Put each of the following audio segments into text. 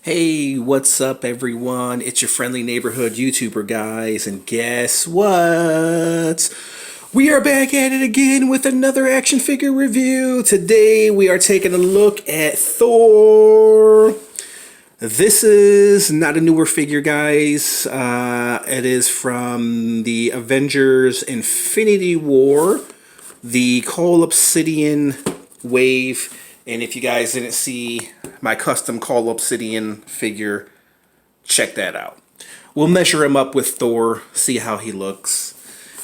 Hey, what's up, everyone? It's your friendly neighborhood YouTuber, guys, and guess what? We are back at it again with another action figure review. Today, we are taking a look at Thor. This is not a newer figure, guys. It is from the Avengers Infinity War, the Cull Obsidian wave. And if you guys didn't see my custom Cull Obsidian figure, check that out. We'll measure him up with Thor, see how he looks.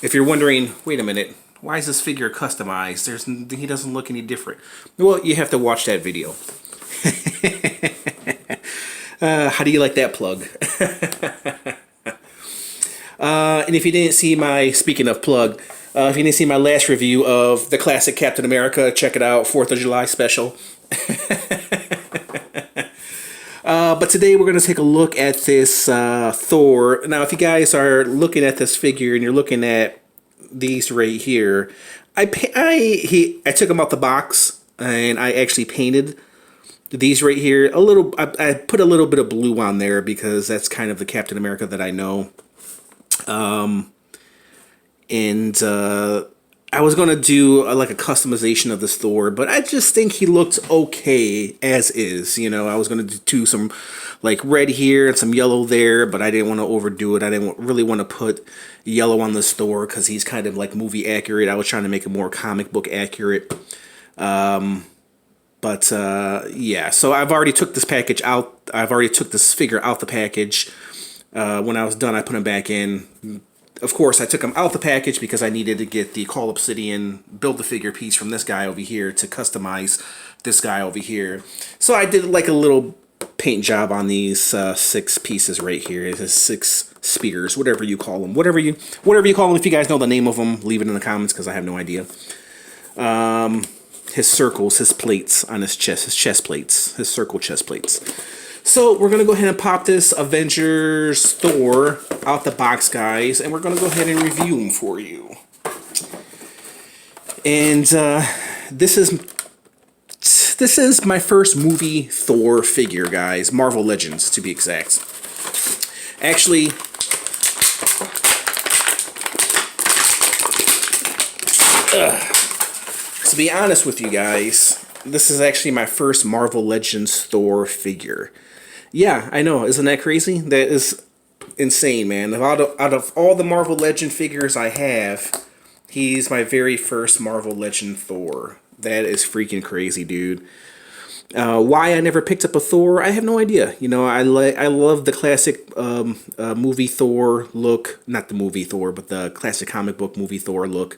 If you're wondering, wait a minute, why is this figure customized? He doesn't look any different. Well, you have to watch that video. How do you like that plug? And if you didn't see my, speaking of plug, if you didn't see my last review of the classic Captain America, check it out, 4th of July special. But today we're going to take a look at this Thor. Now, if you guys are looking at this figure and you're looking at these right here, I took them out the box and I actually painted these right here a little. I put a little bit of blue on there because that's kind of the Captain America that I know. I was going to do like a customization of this Thor, but I just think he looked okay as is. You know, I was going to do some like red here and some yellow there, but I didn't want to overdo it. I didn't really want to put yellow on this Thor because he's kind of like movie accurate. I was trying to make it more comic book accurate. Yeah, so I've already took this package out. I've already took this figure out the package. When I was done, I put him back in. Of course, I took him out the package because I needed to get the Cull Obsidian build-the-figure piece from this guy over here to customize this guy over here. So I did like a little paint job on these 6 pieces right here. It's 6 spears, whatever you call them. Whatever you call them. If you guys know the name of them, leave it in the comments because I have no idea. His circles, his plates on his chest plates, his circle chest plates. So we're going to go ahead and pop this Avengers Thor out the box, guys, and we're going to go ahead and review him for you. And this is my first movie Thor figure, guys. Marvel Legends, to be exact. Actually, to be honest with you guys, this is actually my first Marvel Legends Thor figure. Yeah, I know. Isn't that crazy? That is insane, man. Out of all the Marvel Legend figures I have, he's my very first Marvel Legend Thor. That is freaking crazy, dude. Why I never picked up a Thor, I have no idea. You know, I love the classic movie Thor look. Not the movie Thor, but the classic comic book movie Thor look.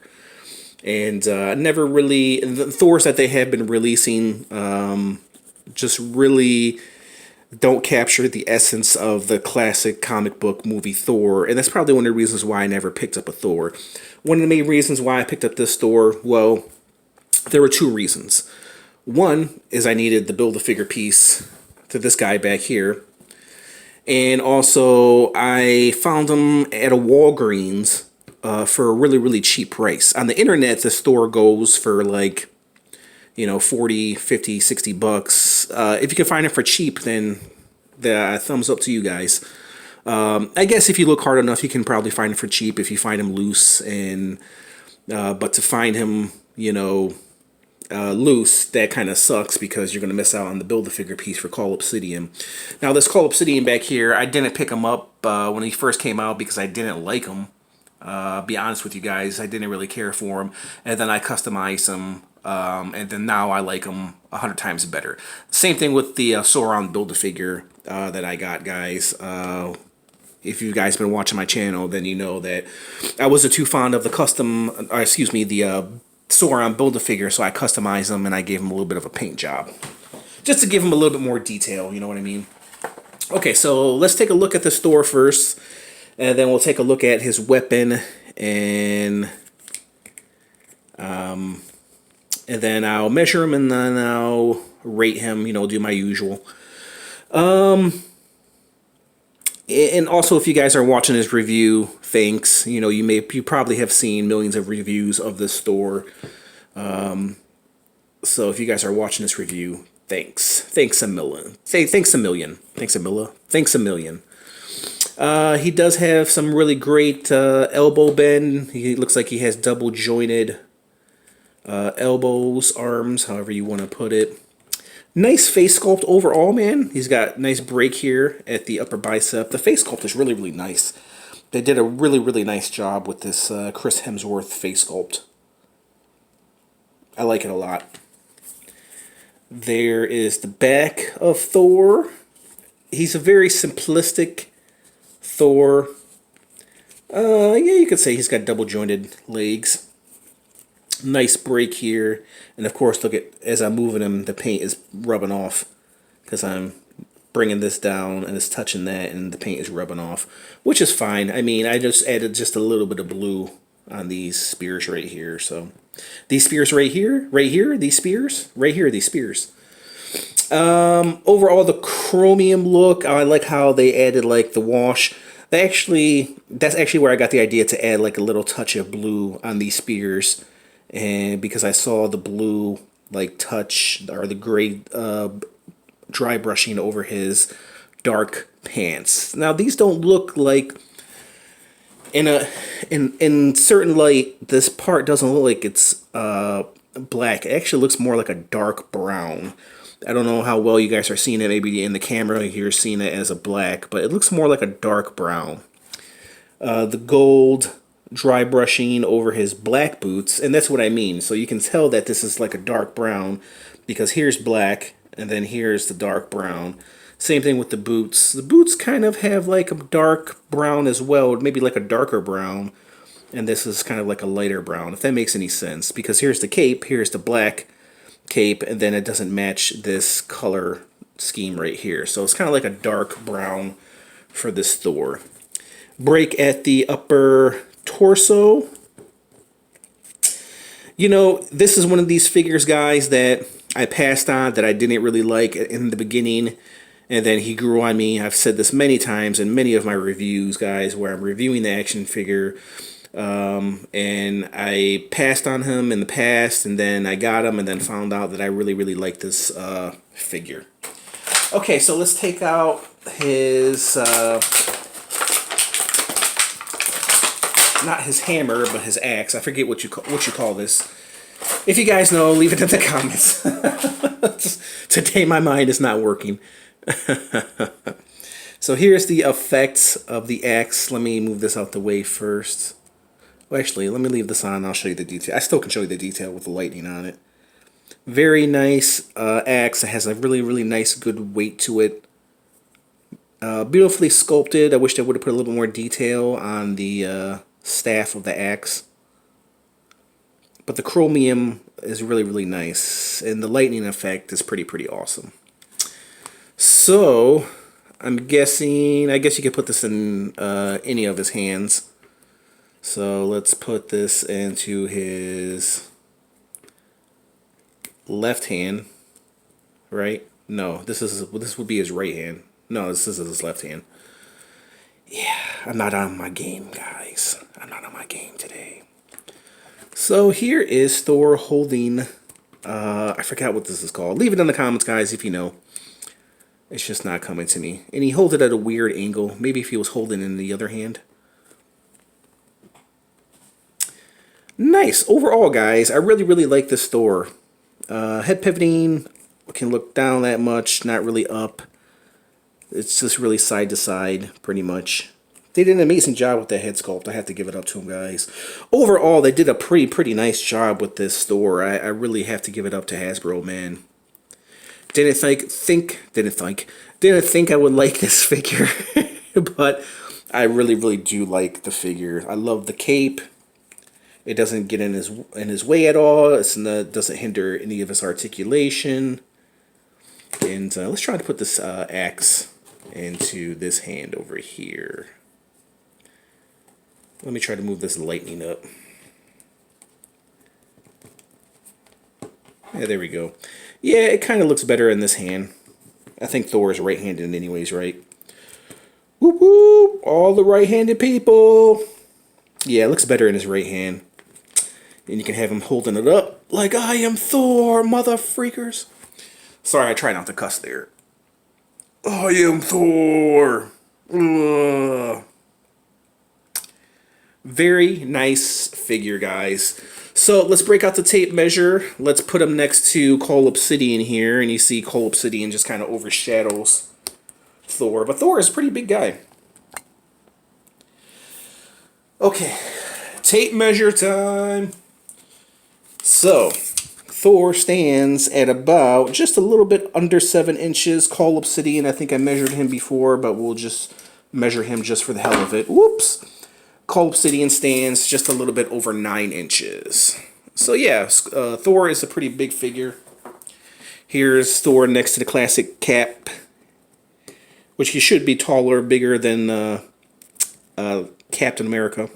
And never really... The Thors that they have been releasing just really don't capture the essence of the classic comic book movie Thor, and that's probably one of the reasons why I never picked up a Thor. One of the main reasons why I picked up this Thor, well, there were 2 reasons. One is I needed the build-a-figure piece to this guy back here, and also I found him at a Walgreens for a really, really cheap price. On the internet, this Thor goes for like, you know, 40, 50, 60 bucks. If you can find it for cheap, then thumbs up to you guys. I guess if you look hard enough, you can probably find it for cheap if you find him loose. And but to find him, you know, loose, that kind of sucks because you're going to miss out on the Build-A-Figure piece for Cull Obsidian. Now, this Cull Obsidian back here, I didn't pick him up when he first came out because I didn't like him. Be honest with you guys, I didn't really care for him. And then I customized him. And then now I like them 100 times better. Same thing with the Sauron Build-A-Figure that I got, guys. If you guys been watching my channel, then you know that I wasn't too fond of the the Sauron Build-A-Figure, so I customized him and I gave him a little bit of a paint job. Just to give him a little bit more detail, you know what I mean? Okay, so let's take a look at the Thor first, and then we'll take a look at his weapon, and then I'll measure him, and then I'll rate him, you know, do my usual. And also, if you guys are watching this review, thanks. You know, you probably have seen millions of reviews of this store. So if you guys are watching this review, thanks. Thanks a million. Say thanks a million. Thanks a million. Thanks a million. He does have some really great elbow bend. He looks like he has double jointed elbows, arms, however you want to put it. Nice face sculpt overall, man. He's got nice break here at the upper bicep. The face sculpt is really, really nice. They did a really, really nice job with this Chris Hemsworth face sculpt. I like it a lot. There is the back of Thor. He's a very simplistic Thor. Yeah, you could say he's got double jointed legs. Nice break here. And of course, look at, as I'm moving him, the paint is rubbing off because I'm bringing this down and it's touching that and the paint is rubbing off, which is fine. I mean, I just added just a little bit of blue on these spears right here. So these spears right here, these spears, right here, these spears. Overall, the chromium look, I like how they added like the wash. That's actually where I got the idea to add like a little touch of blue on these spears. And because I saw the blue like touch or the gray dry brushing over his dark pants. Now these don't look like in certain light, this part doesn't look like it's black. It actually looks more like a dark brown. I don't know how well you guys are seeing it. Maybe in the camera you're seeing it as a black, but it looks more like a dark brown. The gold dry brushing over his black boots, and that's what I mean. So you can tell that this is like a dark brown because here's black and then here's the dark brown. Same thing with the boots. The boots kind of have like a dark brown as well, maybe like a darker brown, and this is kind of like a lighter brown, if that makes any sense, because here's the cape, here's the black cape, and then it doesn't match this color scheme right here. So it's kind of like a dark brown for this Thor. Break at the upper torso. You know, this is one of these figures, guys, that I passed on, that I didn't really like in the beginning, and then he grew on me. I've said this many times in many of my reviews, guys, where I'm reviewing the action figure, and I passed on him in the past, and then I got him and then found out that I really, really like this figure. Okay, so let's take out his not his hammer, but his axe. I forget what you call this. If you guys know, leave it in the comments. Today my mind is not working. So here's the effects of the axe. Let me move this out the way first. Well, actually, let me leave this on. I'll show you the detail. I still can show you the detail with the lightning on it. Very nice axe. It has a really, really nice, good weight to it. Beautifully sculpted. I wish they would have put a little more detail on the staff of the axe, but the chromium is really, really nice, and the lightning effect is pretty awesome. So I'm guessing, I guess you could put this in any of his hands. So let's put this into his left hand, right? No, this would be his right hand. No, this is his left hand. Yeah, I'm not on my game, guys. I'm not on my game today. So here is Thor holding, I forgot what this is called. Leave it in the comments, guys, if you know. It's just not coming to me. And he holds it at a weird angle. Maybe if he was holding it in the other hand. Nice. Overall, guys, I really, really like this Thor. Head pivoting, can look down that much, not really up. It's just really side to side, pretty much. They did an amazing job with that head sculpt. I have to give it up to them, guys. Overall, they did a pretty nice job with this Thor. I really have to give it up to Hasbro, man. Didn't think I would like this figure, but I really, really do like the figure. I love the cape. It doesn't get in his way at all. It doesn't hinder any of his articulation. And let's try to put this axe into this hand over here. Let me try to move this lightning up. Yeah, there we go. Yeah, it kind of looks better in this hand. I think Thor is right-handed anyways, right? Whoop whoop! All the right-handed people! Yeah, it looks better in his right hand. And you can have him holding it up like I am Thor, mother freakers. Sorry, I try not to cuss there. I am Thor. Ugh. Very nice figure, guys. So let's break out the tape measure. Let's put him next to Cull Obsidian here, and you see Cull Obsidian just kind of overshadows Thor. But Thor is a pretty big guy. Okay, tape measure time. So Thor stands at about just a little bit under 7 inches. Cull Obsidian, I think I measured him before, but we'll just measure him just for the hell of it. Whoops. Cull Obsidian stands just a little bit over 9 inches. So yeah, Thor is a pretty big figure. Here's Thor next to the classic Cap, which he should be taller, bigger than Captain America.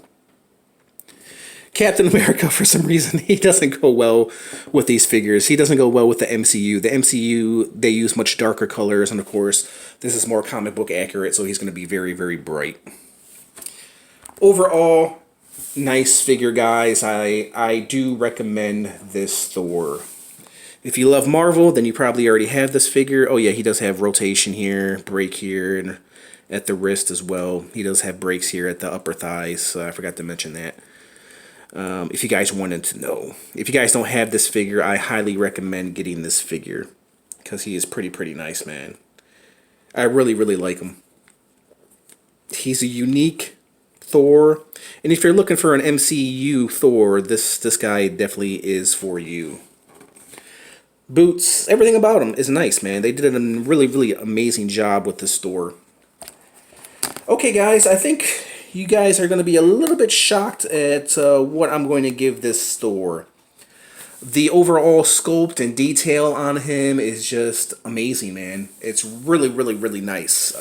Captain America, for some reason, he doesn't go well with these figures. He doesn't go well with the MCU. The MCU, they use much darker colors, and of course, this is more comic book accurate, so he's going to be very, very bright. Overall, nice figure, guys. I do recommend this Thor. If you love Marvel, then you probably already have this figure. Oh yeah, he does have rotation here, break here, and at the wrist as well. He does have breaks here at the upper thighs, so I forgot to mention that. If you guys wanted to know. If you guys don't have this figure, I highly recommend getting this figure, because he is pretty nice, man. I really like him. He's a unique Thor, and if you're looking for an MCU Thor, this guy definitely is for you. Boots, everything about him is nice, man. They did a really amazing job with this Thor. Okay, guys, I think you guys are going to be a little bit shocked at what I'm going to give this Thor. The overall sculpt and detail on him is just amazing, man. It's really nice.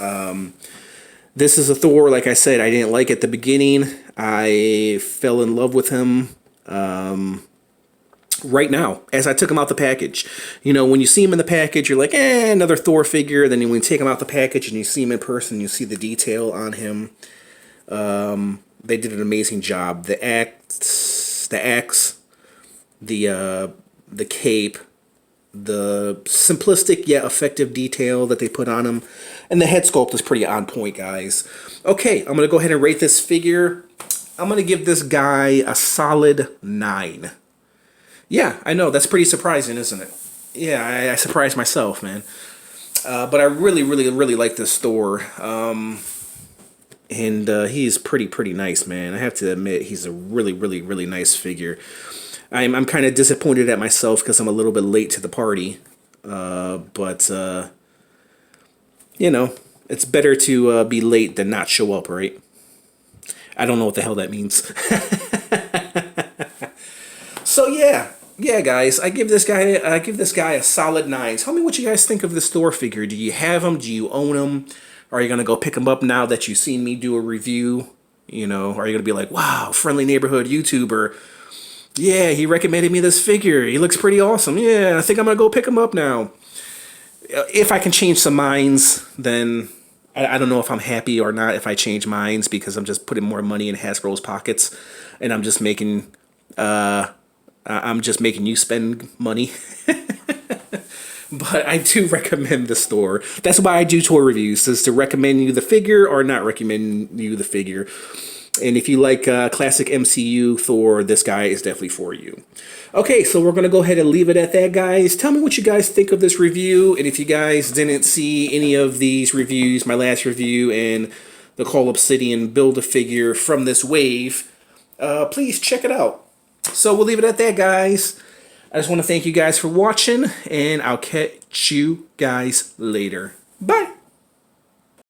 This is a Thor, like I said, I didn't like at the beginning. I fell in love with him right now, as I took him out the package. You know, when you see him in the package, you're like, another Thor figure. Then when you take him out the package and you see him in person, you see the detail on him. They did an amazing job. The axe, the cape, the simplistic yet effective detail that they put on him, and the head sculpt is pretty on point, guys. Okay, I'm gonna go ahead and rate this figure. I'm gonna give this guy a solid 9. Yeah, I know, that's pretty surprising, isn't it? Yeah, I surprised myself, man. But I really like this Thor. And he's pretty nice, man. I have to admit, he's a really nice figure. I'm kind of disappointed at myself because I'm a little bit late to the party. But you know, it's better to be late than not show up, right? I don't know what the hell that means. So yeah, guys, I give this guy a solid 9. Tell me what you guys think of this Thor figure. Do you have him? Do you own him? Are you gonna go pick him up now that you've seen me do a review? You know, are you gonna be like, wow, friendly neighborhood YouTuber? Yeah, he recommended me this figure. He looks pretty awesome. Yeah, I think I'm gonna go pick him up now. If I can change some minds, then I don't know if I'm happy or not if I change minds, because I'm just putting more money in Hasbro's pockets, and I'm just making you spend money. But I do recommend the store. That's why I do toy reviews, is to recommend you the figure or not recommend you the figure. And if you like classic MCU Thor, this guy is definitely for you. Okay, so we're going to go ahead and leave it at that, guys. Tell me what you guys think of this review. And if you guys didn't see any of these reviews, my last review and the Cull Obsidian Build-A-Figure from this wave, please check it out. So we'll leave it at that, guys. I just want to thank you guys for watching, and I'll catch you guys later. Bye!